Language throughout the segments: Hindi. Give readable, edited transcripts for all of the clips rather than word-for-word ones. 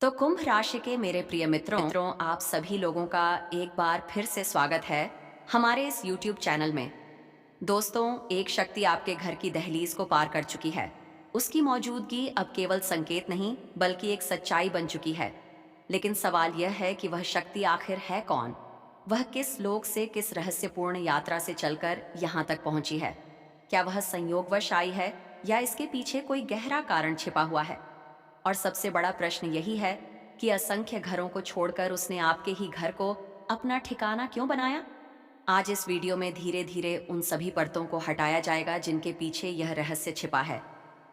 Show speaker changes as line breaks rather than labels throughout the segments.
तो कुंभ राशि के मेरे प्रिय मित्रों आप सभी लोगों का एक बार फिर से स्वागत है हमारे इस YouTube चैनल में। दोस्तों, एक शक्ति आपके घर की दहलीज को पार कर चुकी है। उसकी मौजूदगी अब केवल संकेत नहीं बल्कि एक सच्चाई बन चुकी है। लेकिन सवाल यह है कि वह शक्ति आखिर है कौन? वह किस लोक से किस रहस्यपूर्ण यात्रा से चलकर यहाँ तक पहुंची है? क्या वह संयोगवश आई है या इसके पीछे कोई गहरा कारण छिपा हुआ है? और सबसे बड़ा प्रश्न यही है कि असंख्य घरों को छोड़कर उसने आपके ही घर को अपना ठिकाना क्यों बनाया। आज इस वीडियो में धीरे धीरे उन सभी परतों को हटाया जाएगा जिनके पीछे यह रहस्य छिपा है।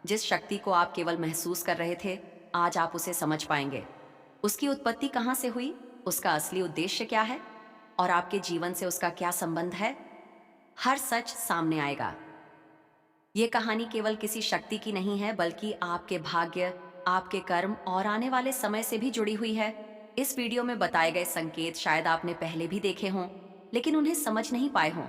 जिस शक्ति को आप केवल महसूस कर रहे थे, आज आप उसे समझ पाएंगे। उसकी उत्पत्ति कहाँ से हुई, उसका असली उद्देश्य क्या है और आपके जीवन से उसका क्या संबंध है। हर सच सामने आएगा। ये कहानी केवल किसी शक्ति की नहीं है बल्कि आपके भाग्य, आपके कर्म और आने वाले समय से भी जुड़ी हुई है। इस वीडियो में बताए गए संकेत शायद आपने पहले भी देखे हों, लेकिन उन्हें समझ नहीं पाए हों।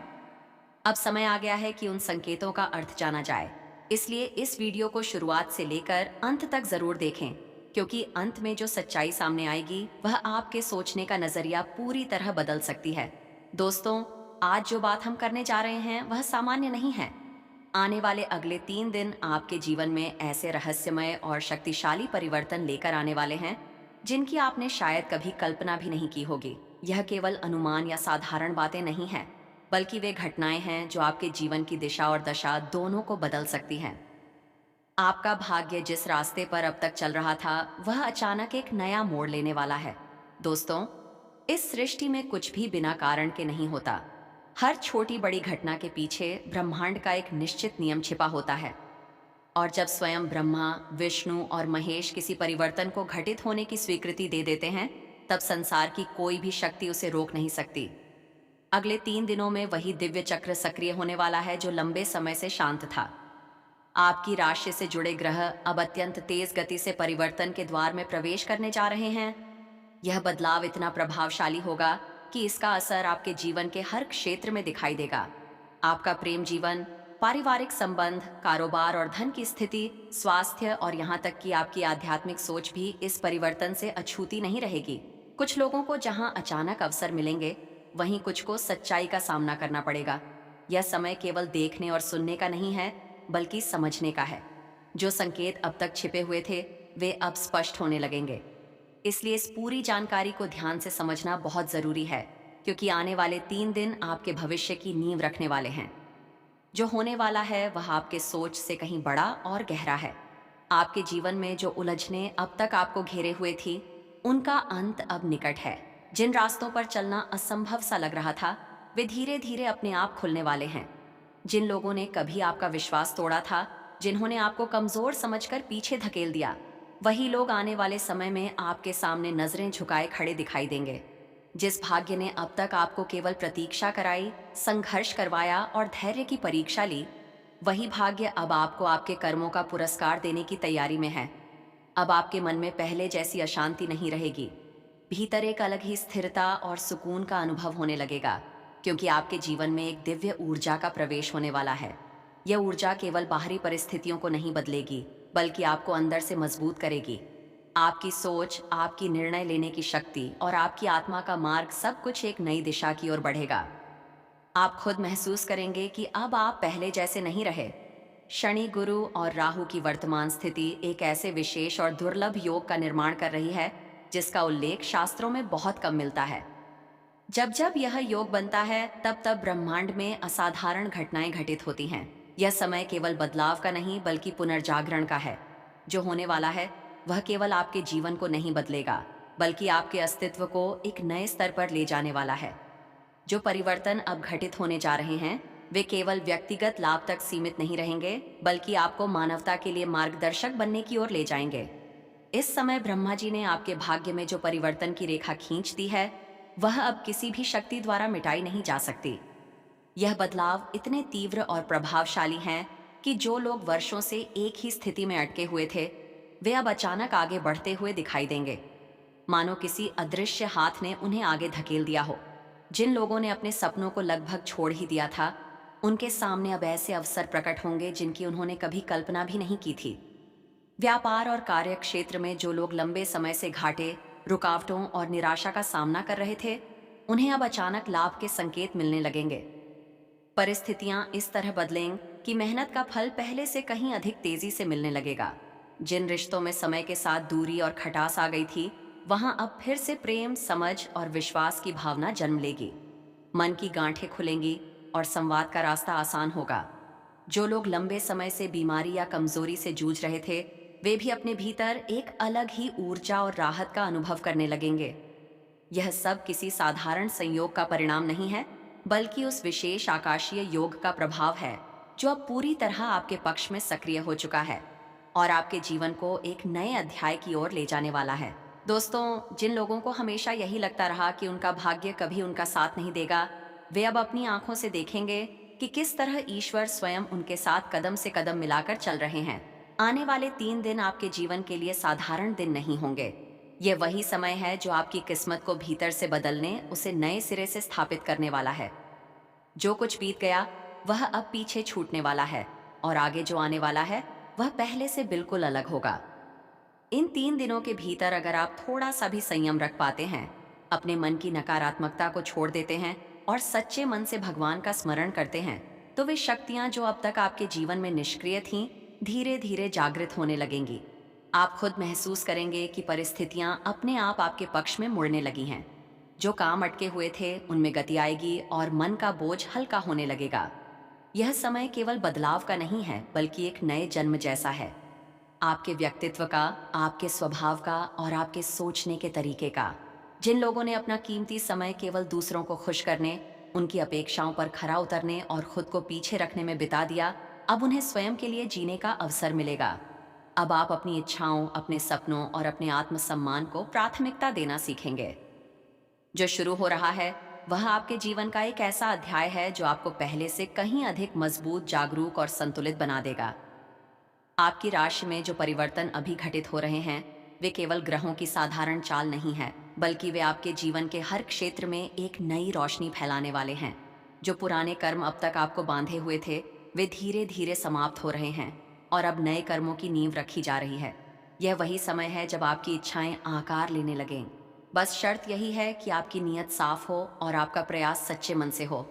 अब समय आ गया है कि उन संकेतों का अर्थ जाना जाए। इसलिए इस वीडियो को शुरुआत से लेकर अंत तक जरूर देखें, क्योंकि अंत में जो सच्चाई सामने आएगी वह आपके सोचने का नजरिया पूरी तरह बदल सकती है। दोस्तों, आज जो बात हम करने जा रहे हैं वह सामान्य नहीं है। आने वाले अगले 3 दिन आपके जीवन में ऐसे रहस्यमय और शक्तिशाली परिवर्तन लेकर आने वाले हैं जिनकी आपने शायद कभी कल्पना भी नहीं की होगी। यह केवल अनुमान या साधारण बातें नहीं हैं, बल्कि वे घटनाएं हैं जो आपके जीवन की दिशा और दशा दोनों को बदल सकती हैं। आपका भाग्य जिस रास्ते पर अब तक चल रहा था वह अचानक एक नया मोड़ लेने वाला है। दोस्तों, इस सृष्टि में कुछ भी बिना कारण के नहीं होता। हर छोटी बड़ी घटना के पीछे ब्रह्मांड का एक निश्चित नियम छिपा होता है। और जब स्वयं ब्रह्मा, विष्णु और महेश किसी परिवर्तन को घटित होने की स्वीकृति दे देते हैं, तब संसार की कोई भी शक्ति उसे रोक नहीं सकती। अगले 3 दिनों में वही दिव्य चक्र सक्रिय होने वाला है जो लंबे समय से शांत था। आपकी राशि से जुड़े ग्रह अब अत्यंत तेज गति से परिवर्तन के द्वार में प्रवेश करने जा रहे हैं। यह बदलाव इतना प्रभावशाली होगा कि इसका असर आपके जीवन के हर क्षेत्र में दिखाई देगा। आपका प्रेम जीवन, पारिवारिक संबंध, कारोबार और धन की स्थिति, स्वास्थ्य और यहाँ तक कि आपकी आध्यात्मिक सोच भी इस परिवर्तन से अछूती नहीं रहेगी। कुछ लोगों को जहाँ अचानक अवसर मिलेंगे, वहीं कुछ को सच्चाई का सामना करना पड़ेगा। यह समय केवल देखने और सुनने का नहीं है, बल्कि समझने का है। जो संकेत अब तक छिपे हुए थे, वे अब स्पष्ट होने लगेंगे। इसलिए इस पूरी जानकारी को ध्यान से समझना बहुत जरूरी है, क्योंकि आने वाले 3 दिन आपके भविष्य की नींव रखने वाले हैं। जो होने वाला है वह आपके सोच से कहीं बड़ा और गहरा है। आपके जीवन में जो उलझने अब तक आपको घेरे हुए थी, उनका अंत अब निकट है। जिन रास्तों पर चलना असंभव सा लग रहा था, वे धीरे धीरे अपने आप खुलने वाले हैं। जिन लोगों ने कभी आपका विश्वास तोड़ा था, जिन्होंने आपको कमजोर समझकर पीछे धकेल दिया, वही लोग आने वाले समय में आपके सामने नजरें झुकाए खड़े दिखाई देंगे। जिस भाग्य ने अब तक आपको केवल प्रतीक्षा कराई, संघर्ष करवाया और धैर्य की परीक्षा ली, वही भाग्य अब आपको आपके कर्मों का पुरस्कार देने की तैयारी में है। अब आपके मन में पहले जैसी अशांति नहीं रहेगी। भीतर एक अलग ही स्थिरता और सुकून का अनुभव होने लगेगा, क्योंकि आपके जीवन में एक दिव्य ऊर्जा का प्रवेश होने वाला है। यह ऊर्जा केवल बाहरी परिस्थितियों को नहीं बदलेगी, बल्कि आपको अंदर से मजबूत करेगी। आपकी सोच, आपकी निर्णय लेने की शक्ति और आपकी आत्मा का मार्ग सब कुछ एक नई दिशा की ओर बढ़ेगा। आप खुद महसूस करेंगे कि अब आप पहले जैसे नहीं रहे। शनि, गुरु और राहु की वर्तमान स्थिति एक ऐसे विशेष और दुर्लभ योग का निर्माण कर रही है जिसका उल्लेख शास्त्रों में बहुत कम मिलता है। जब जब यह योग बनता है, तब तब ब्रह्मांड में असाधारण घटनाएं घटित होती हैं। यह समय केवल बदलाव का नहीं बल्कि पुनर्जागरण का है। जो होने वाला है वह केवल आपके जीवन को नहीं बदलेगा, बल्कि आपके अस्तित्व को एक नए स्तर पर ले जाने वाला है। जो परिवर्तन अब घटित होने जा रहे हैं, वे केवल व्यक्तिगत लाभ तक सीमित नहीं रहेंगे, बल्कि आपको मानवता के लिए मार्गदर्शक बनने की ओर ले जाएंगे। इस समय ब्रह्मा जी ने आपके भाग्य में जो परिवर्तन की रेखा खींच दी है, वह अब किसी भी शक्ति द्वारा मिटाई नहीं जा सकती। यह बदलाव इतने तीव्र और प्रभावशाली हैं कि जो लोग वर्षों से एक ही स्थिति में अटके हुए थे, वे अब अचानक आगे बढ़ते हुए दिखाई देंगे, मानो किसी अदृश्य हाथ ने उन्हें आगे धकेल दिया हो। जिन लोगों ने अपने सपनों को लगभग छोड़ ही दिया था, उनके सामने अब ऐसे अवसर प्रकट होंगे जिनकी उन्होंने कभी कल्पना भी नहीं की थी। व्यापार और कार्य क्षेत्र में जो लोग लंबे समय से घाटे, रुकावटों और निराशा का सामना कर रहे थे, उन्हें अब अचानक लाभ के संकेत मिलने लगेंगे। परिस्थितियां इस तरह बदलेंगी कि मेहनत का फल पहले से कहीं अधिक तेजी से मिलने लगेगा। जिन रिश्तों में समय के साथ दूरी और खटास आ गई थी, वहां अब फिर से प्रेम, समझ और विश्वास की भावना जन्म लेगी। मन की गांठें खुलेंगी और संवाद का रास्ता आसान होगा। जो लोग लंबे समय से बीमारी या कमजोरी से जूझ रहे थे, वे भी अपने भीतर एक अलग ही ऊर्जा और राहत का अनुभव करने लगेंगे। यह सब किसी साधारण संयोग का परिणाम नहीं है, बल्कि उस विशेष आकाशीय योग का प्रभाव है जो अब पूरी तरह आपके पक्ष में सक्रिय हो चुका है और आपके जीवन को एक नए अध्याय की ओर ले जाने वाला है। दोस्तों, जिन लोगों को हमेशा यही लगता रहा कि उनका भाग्य कभी उनका साथ नहीं देगा, वे अब अपनी आंखों से देखेंगे कि किस तरह ईश्वर स्वयं उनके साथ कदम से कदम मिलाकर चल रहे हैं। आने वाले 3 दिन आपके जीवन के लिए साधारण दिन नहीं होंगे। यह वही समय है जो आपकी किस्मत को भीतर से बदलने, उसे नए सिरे से स्थापित करने वाला है। जो कुछ बीत गया वह अब पीछे छूटने वाला है और आगे जो आने वाला है वह पहले से बिल्कुल अलग होगा। इन 3 दिनों के भीतर अगर आप थोड़ा सा भी संयम रख पाते हैं, अपने मन की नकारात्मकता को छोड़ देते हैं और सच्चे मन से भगवान का स्मरण करते हैं, तो वे शक्तियां जो अब तक आपके जीवन में निष्क्रिय थीं, धीरे धीरे जागृत होने लगेंगी। आप खुद महसूस करेंगे कि परिस्थितियां अपने आप आपके पक्ष में मुड़ने लगी हैं। जो काम अटके हुए थे उनमें गति आएगी और मन का बोझ हल्का होने लगेगा। यह समय केवल बदलाव का नहीं है, बल्कि एक नए जन्म जैसा है। आपके व्यक्तित्व का, आपके स्वभाव का और आपके सोचने के तरीके का। जिन लोगों ने अपना कीमती समय केवल दूसरों को खुश करने, उनकी अपेक्षाओं पर खरा उतरने और खुद को पीछे रखने में बिता दिया, अब उन्हें स्वयं के लिए जीने का अवसर मिलेगा। अब आप अपनी इच्छाओं, अपने सपनों और अपने आत्मसम्मान को प्राथमिकता देना सीखेंगे। जो शुरू हो रहा है वह आपके जीवन का एक ऐसा अध्याय है जो आपको पहले से कहीं अधिक मजबूत, जागरूक और संतुलित बना देगा। आपकी राशि में जो परिवर्तन अभी घटित हो रहे हैं, वे केवल ग्रहों की साधारण चाल नहीं है, बल्कि वे आपके जीवन के हर क्षेत्र में एक नई रोशनी फैलाने वाले हैं। जो पुराने कर्म अब तक आपको बांधे हुए थे, वे धीरे धीरे समाप्त हो रहे हैं और अब नए कर्मों की नींव रखी जा रही है। यह वही समय है जब आपकी इच्छाएं आकार लेने लगें। बस शर्त यही है कि आपकी नीयत साफ हो और आपका प्रयास सच्चे मन से हो।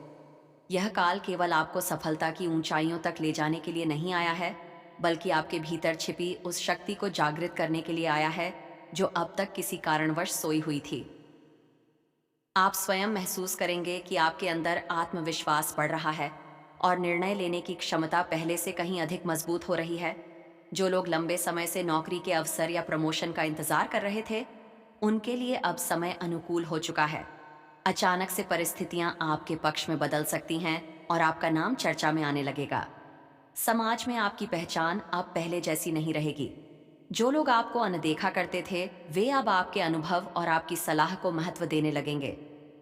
यह काल केवल आपको सफलता की ऊंचाइयों तक ले जाने के लिए नहीं आया है, बल्कि आपके भीतर छिपी उस शक्ति को जागृत करने के लिए आया है जो अब तक किसी कारणवश सोई हुई थी। आप स्वयं महसूस करेंगे कि आपके अंदर आत्मविश्वास बढ़ रहा है और निर्णय लेने की क्षमता पहले से कहीं अधिक मजबूत हो रही है। जो लोग लंबे समय से नौकरी के अवसर या प्रमोशन का इंतजार कर रहे थे, उनके लिए अब समय अनुकूल हो चुका है। अचानक से परिस्थितियां आपके पक्ष में बदल सकती हैं और आपका नाम चर्चा में आने लगेगा। समाज में आपकी पहचान अब पहले जैसी नहीं रहेगी। जो लोग आपको अनदेखा करते थे, वे अब आपके अनुभव और आपकी सलाह को महत्व देने लगेंगे।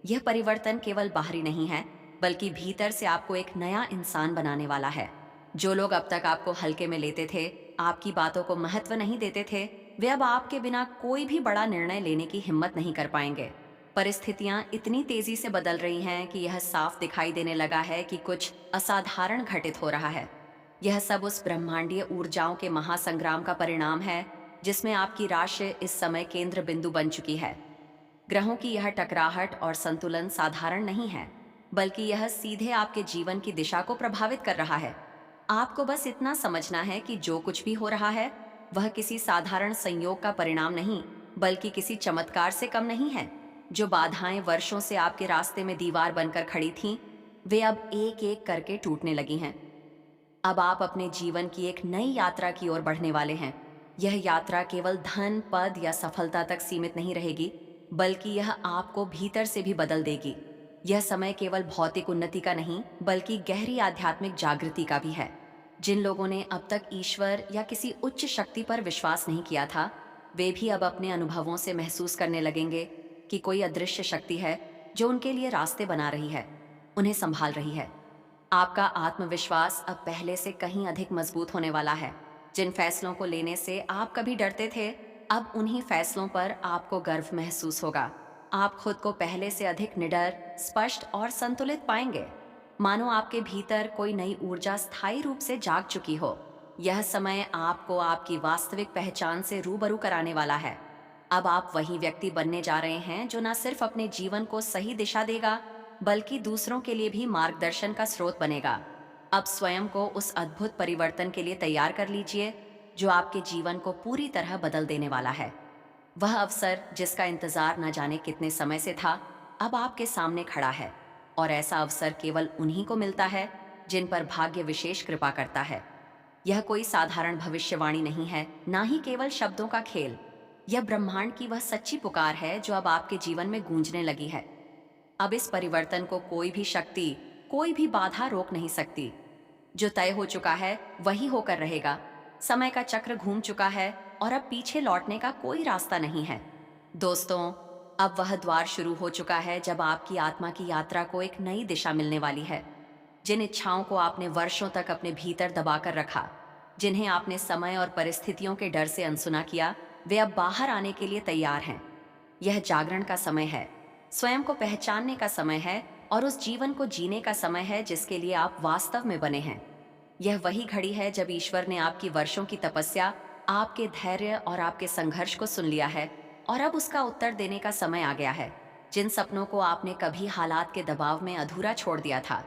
यह परिवर्तन केवल बाहरी नहीं है, बल्कि भीतर से आपको एक नया इंसान बनाने वाला है। जो लोग अब तक आपको हल्के में लेते थे, आपकी बातों को महत्व नहीं देते थे, वे अब आपके बिना कोई भी बड़ा निर्णय लेने की हिम्मत नहीं कर पाएंगे। परिस्थितियां इतनी तेजी से बदल रही हैं कि यह साफ दिखाई देने लगा है कि कुछ असाधारण घटित हो रहा है। यह सब उस ब्रह्मांडीय ऊर्जाओं के महासंग्राम का परिणाम है जिसमें आपकी राशि इस समय केंद्र बिंदु बन चुकी है। ग्रहों की यह टकराहट और संतुलन साधारण नहीं है, बल्कि यह सीधे आपके जीवन की दिशा को प्रभावित कर रहा है। आपको बस इतना समझना है कि जो कुछ भी हो रहा है वह किसी साधारण संयोग का परिणाम नहीं, बल्कि किसी चमत्कार से कम नहीं है। जो बाधाएं वर्षों से आपके रास्ते में दीवार बनकर खड़ी थीं, वे अब एक एक करके टूटने लगी हैं। अब आप अपने जीवन की एक नई यात्रा की ओर बढ़ने वाले हैं। यह यात्रा केवल धन, पद या सफलता तक सीमित नहीं रहेगी, बल्कि यह आपको भीतर से भी बदल देगी। यह समय केवल भौतिक उन्नति का नहीं, बल्कि गहरी आध्यात्मिक जागृति का भी है। जिन लोगों ने अब तक ईश्वर या किसी उच्च शक्ति पर विश्वास नहीं किया था, वे भी अब अपने अनुभवों से महसूस करने लगेंगे कि कोई अदृश्य शक्ति है जो उनके लिए रास्ते बना रही है, उन्हें संभाल रही है। आपका आत्मविश्वास अब पहले से कहीं अधिक मजबूत होने वाला है। जिन फैसलों को लेने से आप कभी डरते थे, अब उन्हीं फैसलों पर आपको गर्व महसूस होगा। आप खुद को पहले से अधिक निडर, स्पष्ट और संतुलित पाएंगे, मानो आपके भीतर कोई नई ऊर्जा स्थायी रूप से जाग चुकी हो। यह समय आपको आपकी वास्तविक पहचान से रूबरू कराने वाला है। अब आप वही व्यक्ति बनने जा रहे हैं जो न सिर्फ अपने जीवन को सही दिशा देगा, बल्कि दूसरों के लिए भी मार्गदर्शन का स्रोत बनेगा। अब स्वयं को उस अद्भुत परिवर्तन के लिए तैयार कर लीजिए, जो आपके जीवन को पूरी तरह बदल देने वाला है। वह अवसर जिसका इंतजार न जाने कितने समय से था, अब आपके सामने खड़ा है। और ऐसा अवसर केवल उन्हीं को मिलता है जिन पर भाग्य विशेष कृपा करता है। यह कोई साधारण भविष्यवाणी नहीं है, ना ही केवल शब्दों का खेल। यह ब्रह्मांड की वह सच्ची पुकार है जो अब आपके जीवन में गूंजने लगी है। अब इस परिवर्तन को कोई भी शक्ति, कोई भी बाधा रोक नहीं सकती। जो तय हो चुका है वही होकर रहेगा। समय का चक्र घूम चुका है और अब पीछे लौटने का कोई रास्ता नहीं है। दोस्तों, अब वह द्वार शुरू हो चुका है जब आपकी आत्मा की यात्रा को एक नई दिशा मिलने वाली है। जिन इच्छाओं को आपने वर्षों तक अपने भीतर दबाकर रखा, जिन्हें आपने समय और परिस्थितियों के डर से अनसुना किया, वे अब बाहर आने के लिए तैयार हैं। यह जागरण का समय है, स्वयं को पहचानने का समय है और उस जीवन को जीने का समय है जिसके लिए आप वास्तव में बने हैं। यह वही घड़ी है जब ईश्वर ने आपकी वर्षों की तपस्या, आपके धैर्य और आपके संघर्ष को सुन लिया है और अब उसका उत्तर देने का समय आ गया है। जिन सपनों को आपने कभी हालात के दबाव में अधूरा छोड़ दिया था,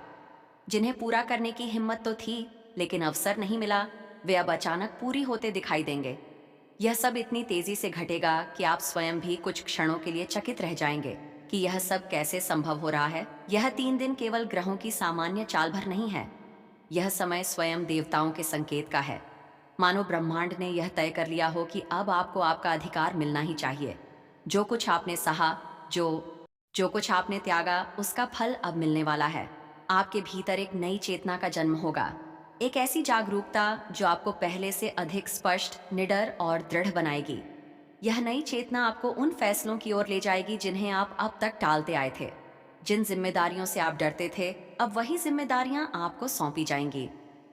जिन्हें पूरा करने की हिम्मत तो थी लेकिन अवसर नहीं मिला, वे अब अचानक पूरी होते दिखाई देंगे। यह सब इतनी तेजी से घटेगा कि आप स्वयं भी कुछ क्षणों के लिए चकित रह जाएंगे कि यह सब कैसे संभव हो रहा है। यह 3 दिन केवल ग्रहों की सामान्य चाल भर नहीं है। यह समय स्वयं देवताओं के संकेत का है। मानो ब्रह्मांड ने यह तय कर लिया हो कि अब आपको आपका अधिकार मिलना ही चाहिए। जो कुछ आपने सहा, जो जो कुछ आपने त्यागा, उसका फल अब मिलने वाला है। आपके भीतर एक नई चेतना का जन्म होगा, एक ऐसी जागरूकता जो आपको पहले से अधिक स्पष्ट, निडर और दृढ़ बनाएगी। यह नई चेतना आपको उन फैसलों की ओर ले जाएगी जिन्हें आप अब तक टालते आए थे। जिन जिम्मेदारियों से आप डरते थे, अब वही जिम्मेदारियां आपको सौंपी जाएंगी।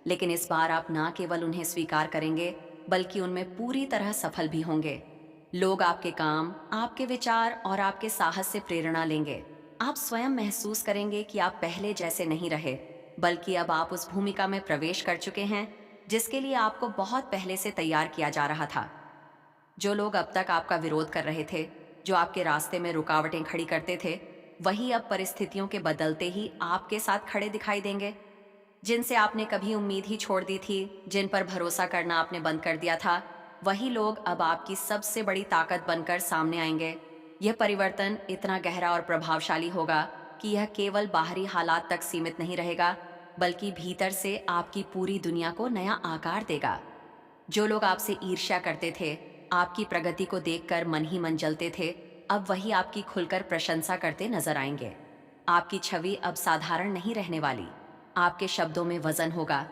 लेकिन इस बार आप ना केवल उन्हें स्वीकार करेंगे, बल्कि उनमें पूरी तरह सफल भी होंगे। लोग आपके काम, आपके विचार और आपके साहस से प्रेरणा लेंगे। आप स्वयं महसूस करेंगे कि आप पहले जैसे नहीं रहे, बल्कि अब आप उस भूमिका में प्रवेश कर चुके हैं जिसके लिए आपको बहुत पहले से तैयार किया जा रहा था। जो लोग अब तक आपका विरोध कर रहे थे, जो आपके रास्ते में रुकावटें खड़ी करते थे, वही अब परिस्थितियों के बदलते ही आपके साथ खड़े दिखाई देंगे। जिनसे आपने कभी उम्मीद ही छोड़ दी थी, जिन पर भरोसा करना आपने बंद कर दिया था, वही लोग अब आपकी सबसे बड़ी ताकत बनकर सामने आएंगे। यह परिवर्तन इतना गहरा और प्रभावशाली होगा कि यह केवल बाहरी हालात तक सीमित नहीं रहेगा, बल्कि भीतर से आपकी पूरी दुनिया को नया आकार देगा। जो लोग आपसे ईर्ष्या करते थे, आपकी प्रगति को देखकर मन ही मन जलते थे, अब वही आपकी खुलकर प्रशंसा करते नजर आएंगे। आपकी छवि अब साधारण नहीं रहने वाली। आपके शब्दों में वजन होगा,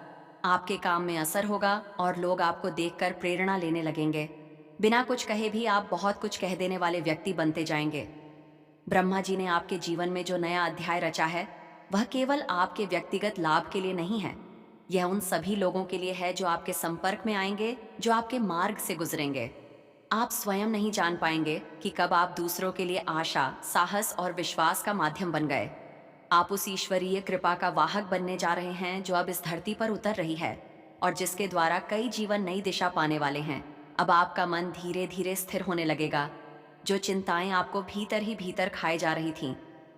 आपके काम में असर होगा और लोग आपको देखकर प्रेरणा लेने लगेंगे। बिना कुछ कहे भी आप बहुत कुछ कह देने वाले व्यक्ति बनते जाएंगे। ब्रह्मा जी ने आपके जीवन में जो नया अध्याय रचा है, वह केवल आपके व्यक्तिगत लाभ के लिए नहीं है। यह उन सभी लोगों के लिए है जो आपके संपर्क में आएंगे, जो आपके मार्ग से गुजरेंगे। आप स्वयं नहीं जान पाएंगे कि कब आप दूसरों के लिए आशा, साहस और विश्वास का माध्यम बन गए। आप उस ईश्वरीय कृपा का वाहक बनने जा रहे हैं जो अब इस धरती पर उतर रही है और जिसके द्वारा कई जीवन नई दिशा पाने वाले हैं। अब आपका मन धीरे धीरे स्थिर होने लगेगा। जो चिंताएं आपको भीतर ही भीतर खाए जा रही थीं,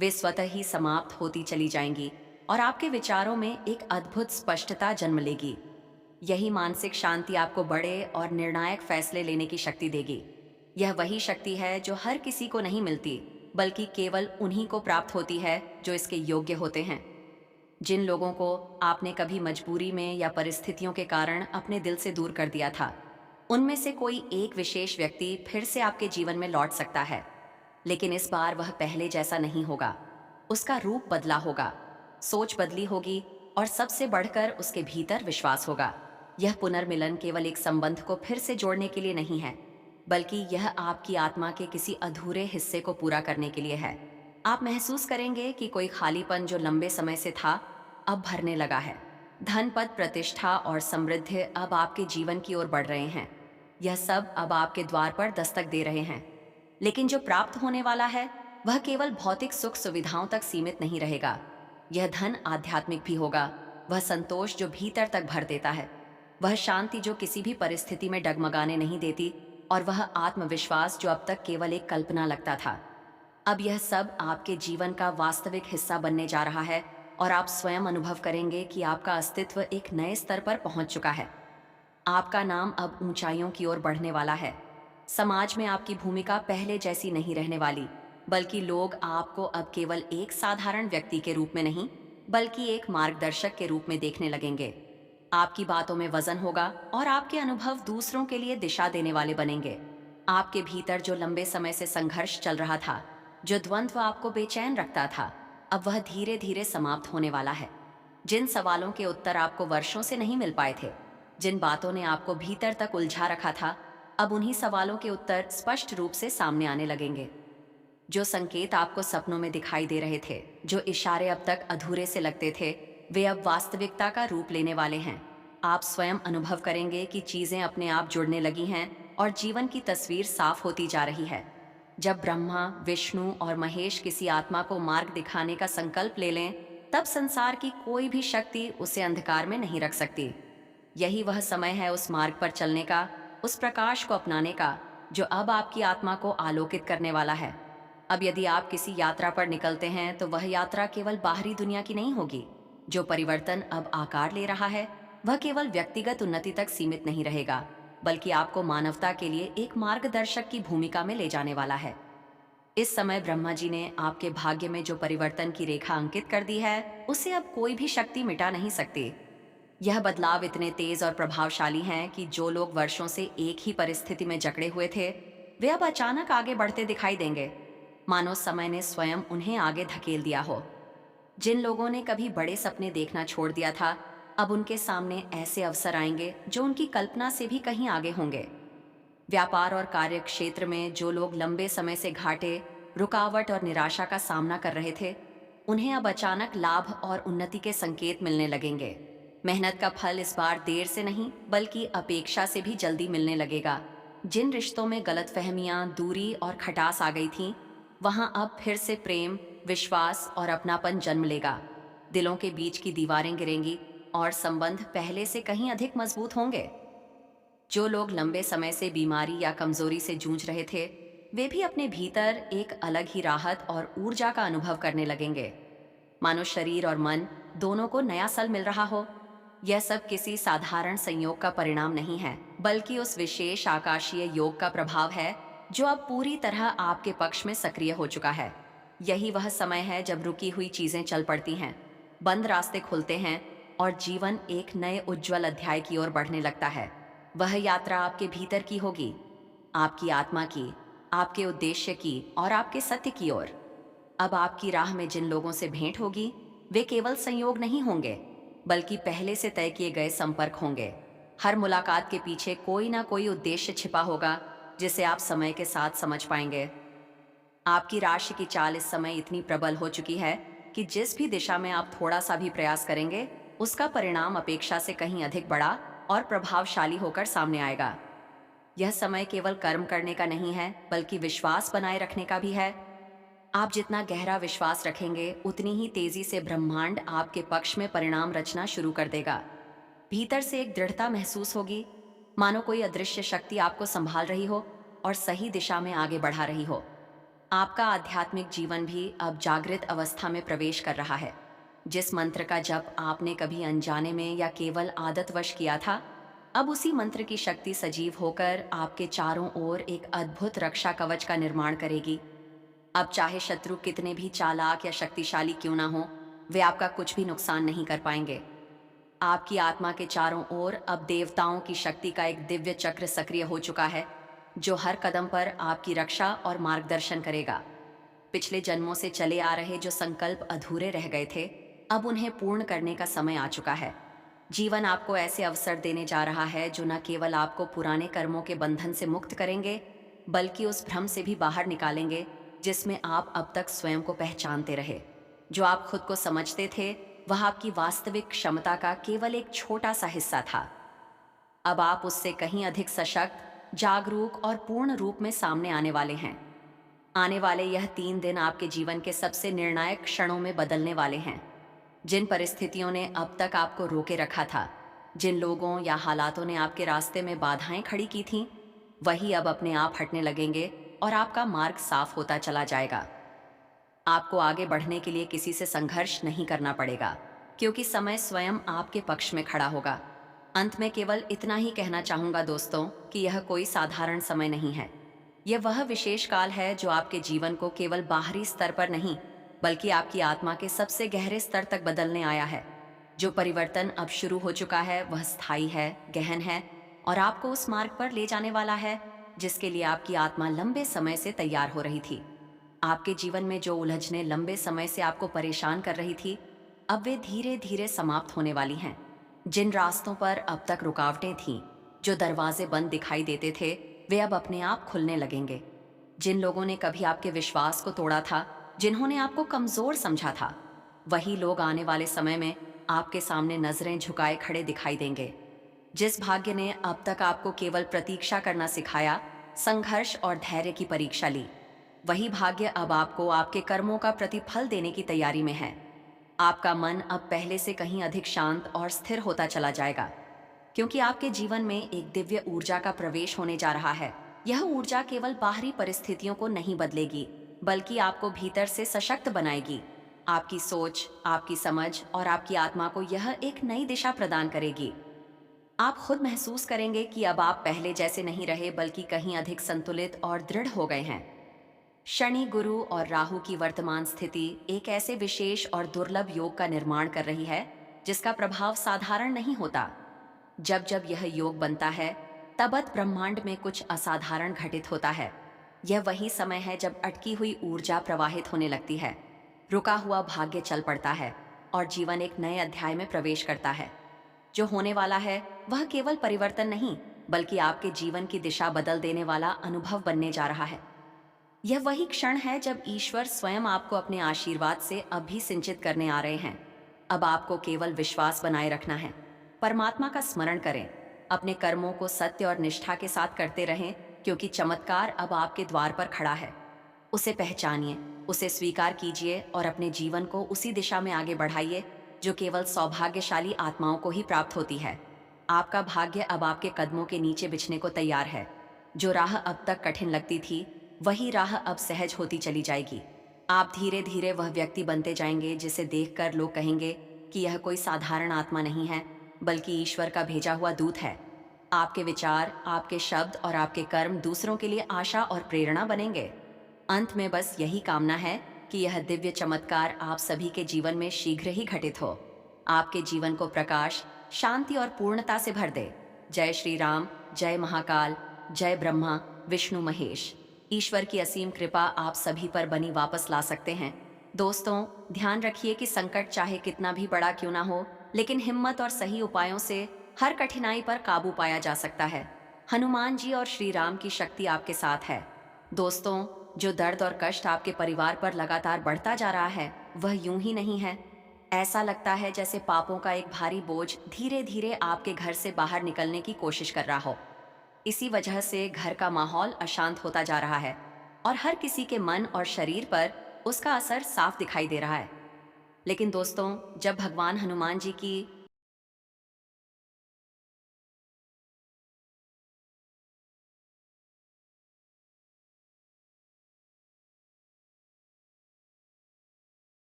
वे स्वतः ही समाप्त होती चली जाएंगी और आपके विचारों में एक अद्भुत स्पष्टता जन्म लेगी। यही मानसिक शांति आपको बड़े और निर्णायक फैसले लेने की शक्ति देगी। यह वही शक्ति है जो हर किसी को नहीं मिलती, बल्कि केवल उन्हीं को प्राप्त होती है जो इसके योग्य होते हैं। जिन लोगों को आपने कभी मजबूरी में या परिस्थितियों के कारण अपने दिल से दूर कर दिया था, उनमें से कोई एक विशेष व्यक्ति फिर से आपके जीवन में लौट सकता है। लेकिन इस बार वह पहले जैसा नहीं होगा। उसका रूप बदला होगा, सोच बदली होगी और सबसे बढ़कर उसके भीतर विश्वास होगा। यह पुनर्मिलन केवल एक संबंध को फिर से जोड़ने के लिए नहीं है, बल्कि यह आपकी आत्मा के किसी अधूरे हिस्से को पूरा करने के लिए है। आप महसूस करेंगे कि कोई खालीपन जो लंबे समय से था, अब भरने लगा है। धन, पद, प्रतिष्ठा और समृद्धि अब आपके जीवन की ओर बढ़ रहे हैं। यह सब अब आपके द्वार पर दस्तक दे रहे हैं। लेकिन जो प्राप्त होने वाला है, वह केवल भौतिक सुख सुविधाओं तक सीमित नहीं रहेगा। यह धन आध्यात्मिक भी होगा, वह संतोष जो भीतर तक भर देता है। वह शांति जो किसी भी परिस्थिति में डगमगाने नहीं देती, और वह आत्मविश्वास जो अब तक केवल एक कल्पना लगता था, अब यह सब आपके जीवन का वास्तविक हिस्सा बनने जा रहा है। और आप स्वयं अनुभव करेंगे कि आपका अस्तित्व एक नए स्तर पर पहुंच चुका है। आपका नाम अब ऊंचाइयों की ओर बढ़ने वाला है। समाज में आपकी भूमिका पहले जैसी नहीं रहने वाली, बल्कि लोग आपको अब केवल एक साधारण व्यक्ति के रूप में नहीं, बल्कि एक मार्गदर्शक के रूप में देखने लगेंगे। आपकी बातों में वजन होगा और आपके अनुभव दूसरों के लिए दिशा देने वाले बनेंगे। आपके भीतर जो लंबे समय से संघर्ष चल रहा था, जो द्वंद्व आपको बेचैन रखता था, अब वह धीरे धीरे समाप्त होने वाला है। जिन सवालों के उत्तर आपको वर्षों से नहीं मिल पाए थे, जिन बातों ने आपको भीतर तक उलझा रखा था, अब उन्हीं सवालों के उत्तर स्पष्ट रूप से सामने आने लगेंगे। जो संकेत आपको सपनों में दिखाई दे रहे थे, जो इशारे अब तक अधूरे से लगते थे, वे अब वास्तविकता का रूप लेने वाले हैं। आप स्वयं अनुभव करेंगे कि चीजें अपने आप जुड़ने लगी हैं और जीवन की तस्वीर साफ होती जा रही है। जब ब्रह्मा, विष्णु और महेश किसी आत्मा को मार्ग दिखाने का संकल्प ले लें, तब संसार की कोई भी शक्ति उसे अंधकार में नहीं रख सकती। यही वह समय है उस मार्ग पर चलने का, उस प्रकाश को अपनाने का, जो अब आपकी आत्मा को आलोकित करने वाला है। अब यदि आप किसी यात्रा पर निकलते हैं, तो वह यात्रा केवल बाहरी दुनिया की नहीं होगी। जो परिवर्तन अब आकार ले रहा है, वह केवल व्यक्तिगत उन्नति तक सीमित नहीं रहेगा, बल्कि आपको मानवता के लिए एक मार्गदर्शक की भूमिका में ले जाने वाला है। इस समय ब्रह्मा जी ने आपके भाग्य में जो परिवर्तन की रेखा अंकित कर दी है, उसे अब कोई भी शक्ति मिटा नहीं सकती। यह बदलाव इतने तेज और प्रभावशाली हैं कि जो लोग वर्षों से एक ही परिस्थिति में जकड़े हुए थे, वे अब अचानक आगे बढ़ते दिखाई देंगे, मानो समय ने स्वयं उन्हें आगे धकेल दिया हो। जिन लोगों ने कभी बड़े सपने देखना छोड़ दिया था, अब उनके सामने ऐसे अवसर आएंगे जो उनकी कल्पना से भी कहीं आगे होंगे। व्यापार और कार्य क्षेत्र में जो लोग लंबे समय से घाटे, रुकावट और निराशा का सामना कर रहे थे, उन्हें अब अचानक लाभ और उन्नति के संकेत मिलने लगेंगे। मेहनत का फल इस बार देर से नहीं, बल्कि अपेक्षा से भी जल्दी मिलने लगेगा। जिन रिश्तों में गलतफहमियां, दूरी और खटास आ गई थीं, वहां अब फिर से प्रेम, विश्वास और अपनापन जन्म लेगा। दिलों के बीच की दीवारें गिरेंगी और संबंध पहले से कहीं अधिक मजबूत होंगे। जो लोग लंबे समय से बीमारी या कमजोरी से जूझ रहे थे, वे भी अपने भीतर एक अलग ही राहत और ऊर्जा का अनुभव करने लगेंगे, मानो शरीर और मन दोनों को नया सल मिल रहा हो। यह सब किसी साधारण संयोग का परिणाम नहीं है, बल्कि उस विशेष आकाशीय योग का प्रभाव है जो अब पूरी तरह आपके पक्ष में सक्रिय हो चुका है। यही वह समय है जब रुकी हुई चीजें चल पड़ती हैं, बंद रास्ते खुलते हैं और जीवन एक नए उज्जवल अध्याय की ओर बढ़ने लगता है। वह यात्रा आपके भीतर की होगी, आपकी आत्मा की, आपके उद्देश्य की और आपके सत्य की ओर। अब आपकी राह में जिन लोगों से भेंट होगी, वे केवल संयोग नहीं होंगे, बल्कि पहले से तय किए गए संपर्क होंगे। हर मुलाकात के पीछे कोई ना कोई उद्देश्य छिपा होगा, जिसे आप समय के साथ समझ पाएंगे। आपकी राशि की चाल इस समय इतनी प्रबल हो चुकी है कि जिस भी दिशा में आप थोड़ा सा भी प्रयास करेंगे, उसका परिणाम अपेक्षा से कहीं अधिक बड़ा और प्रभावशाली होकर सामने आएगा। यह समय केवल कर्म करने का नहीं है, बल्कि विश्वास बनाए रखने का भी है। आप जितना गहरा विश्वास रखेंगे, उतनी ही तेजी से ब्रह्मांड आपके पक्ष में परिणाम रचना शुरू कर देगा। भीतर से एक दृढ़ता महसूस होगी, मानो कोई अदृश्य शक्ति आपको संभाल रही हो और सही दिशा में आगे बढ़ा रही हो। आपका आध्यात्मिक जीवन भी अब जागृत अवस्था में प्रवेश कर रहा है। जिस मंत्र का जप आपने कभी अनजाने में या केवल आदतवश किया था, अब उसी मंत्र की शक्ति सजीव होकर आपके चारों ओर एक अद्भुत रक्षा कवच का निर्माण करेगी। अब चाहे शत्रु कितने भी चालाक या शक्तिशाली क्यों ना हो, वे आपका कुछ भी नुकसान नहीं कर पाएंगे। आपकी आत्मा के चारों ओर अब देवताओं की शक्ति का एक दिव्य चक्र सक्रिय हो चुका है, जो हर कदम पर आपकी रक्षा और मार्गदर्शन करेगा। पिछले जन्मों से चले आ रहे जो संकल्प अधूरे रह गए थे, अब उन्हें पूर्ण करने का समय आ चुका है। जीवन आपको ऐसे अवसर देने जा रहा है जो न केवल आपको पुराने कर्मों के बंधन से मुक्त करेंगे, बल्कि उस भ्रम से भी बाहर निकालेंगे जिसमें आप अब तक स्वयं को पहचानते रहे। जो आप खुद को समझते थे, वह आपकी वास्तविक क्षमता का केवल एक छोटा सा हिस्सा था। अब आप उससे कहीं अधिक सशक्त, जागरूक और पूर्ण रूप में सामने आने वाले हैं। आने वाले यह 3 दिन आपके जीवन के सबसे निर्णायक क्षणों में बदलने वाले हैं। जिन परिस्थितियों ने अब तक आपको रोके रखा था, जिन लोगों या हालातों ने आपके रास्ते में बाधाएं खड़ी की थीं, वही अब अपने आप हटने लगेंगे और आपका मार्ग साफ होता चला जाएगा। आपको आगे बढ़ने के लिए किसी से संघर्ष नहीं करना पड़ेगा, क्योंकि समय स्वयं आपके पक्ष में खड़ा होगा। अंत में केवल इतना ही कहना चाहूंगा दोस्तों कि यह कोई साधारण समय नहीं है। यह वह विशेष काल है जो आपके जीवन को केवल बाहरी स्तर पर नहीं, बल्कि आपकी आत्मा के सबसे गहरे स्तर तक बदलने आया है। जो परिवर्तन अब शुरू हो चुका है वह स्थायी है, गहन है और आपको उस मार्ग पर ले जाने वाला है जिसके लिए आपकी आत्मा लंबे समय से तैयार हो रही थी। आपके जीवन में जो उलझने लंबे समय से आपको परेशान कर रही थी, अब वे धीरे धीरे समाप्त होने वाली हैं। जिन रास्तों पर अब तक रुकावटें थीं, जो दरवाजे बंद दिखाई देते थे, वे अब अपने आप खुलने लगेंगे। जिन लोगों ने कभी आपके विश्वास को तोड़ा था, जिन्होंने आपको कमजोर समझा था, वही लोग आने वाले समय में आपके सामने नजरें झुकाए खड़े दिखाई देंगे। जिस भाग्य ने अब तक आपको केवल प्रतीक्षा करना सिखाया, संघर्ष और धैर्य की परीक्षा ली, वही भाग्य अब आपको आपके कर्मों का प्रतिफल देने की तैयारी में है। आपका मन अब पहले से कहीं अधिक शांत और स्थिर होता चला जाएगा, क्योंकि आपके जीवन में एक दिव्य ऊर्जा का प्रवेश होने जा रहा है। यह ऊर्जा केवल बाहरी परिस्थितियों को नहीं बदलेगी, बल्कि आपको भीतर से सशक्त बनाएगी। आपकी सोच, आपकी समझ और आपकी आत्मा को यह एक नई दिशा प्रदान करेगी। आप खुद महसूस करेंगे कि अब आप पहले जैसे नहीं रहे, बल्कि कहीं अधिक संतुलित और दृढ़ हो गए हैं। शनि, गुरु और राहु की वर्तमान स्थिति एक ऐसे विशेष और दुर्लभ योग का निर्माण कर रही है जिसका प्रभाव साधारण नहीं होता। जब जब यह योग बनता है, तबत ब्रह्मांड में कुछ असाधारण घटित होता है। यह वही समय है जब अटकी हुई ऊर्जा प्रवाहित होने लगती है, रुका हुआ भाग्य चल पड़ता है और जीवन एक नए अध्याय में प्रवेश करता है। जो होने वाला है वह केवल परिवर्तन नहीं, बल्कि आपके जीवन की दिशा बदल देने वाला अनुभव बनने जा रहा है। यह वही क्षण है जब ईश्वर स्वयं आपको अपने आशीर्वाद से अभी सिंचित करने आ रहे हैं। अब आपको केवल विश्वास बनाए रखना है, परमात्मा का स्मरण करें, अपने कर्मों को सत्य और निष्ठा के साथ करते रहें, क्योंकि चमत्कार अब आपके द्वार पर खड़ा है। उसे पहचानिए, उसे स्वीकार कीजिए और अपने जीवन को उसी दिशा में आगे बढ़ाइए जो केवल सौभाग्यशाली आत्माओं को ही प्राप्त होती है। आपका भाग्य अब आपके कदमों के नीचे बिछने को तैयार है। जो राह अब तक कठिन लगती थी, वही राह अब सहज होती चली जाएगी। आप धीरे धीरे वह व्यक्ति बनते जाएंगे जिसे देखकर लोग कहेंगे कि यह कोई साधारण आत्मा नहीं है, बल्कि ईश्वर का भेजा हुआ दूत है। आपके विचार, आपके शब्द और आपके कर्म दूसरों के लिए आशा और प्रेरणा बनेंगे। अंत में बस यही कामना है कि यह दिव्य चमत्कार आप सभी के जीवन में शीघ्र ही घटित हो, आपके जीवन को प्रकाश, शांति और पूर्णता से भर दे। जय श्री राम, जय महाकाल, जय ब्रह्मा विष्णु महेश। ईश्वर की असीम कृपा आप सभी पर बनी वापस ला सकते हैं। दोस्तों, ध्यान रखिए कि संकट चाहे कितना भी बड़ा क्यों ना हो, लेकिन हिम्मत और सही उपायों से हर कठिनाई पर काबू पाया जा सकता है। हनुमान जी और श्री राम की शक्ति आपके साथ है। दोस्तों, जो दर्द और कष्ट आपके परिवार पर लगातार बढ़ता जा रहा है, वह यूं ही नहीं है। ऐसा लगता है जैसे पापों का एक भारी बोझ धीरे धीरे आपके घर से बाहर निकलने की कोशिश कर रहा हो। इसी वजह से घर का माहौल अशांत होता जा रहा है और हर किसी के मन और शरीर पर उसका असर साफ दिखाई दे रहा है। लेकिन दोस्तों, जब भगवान हनुमान जी की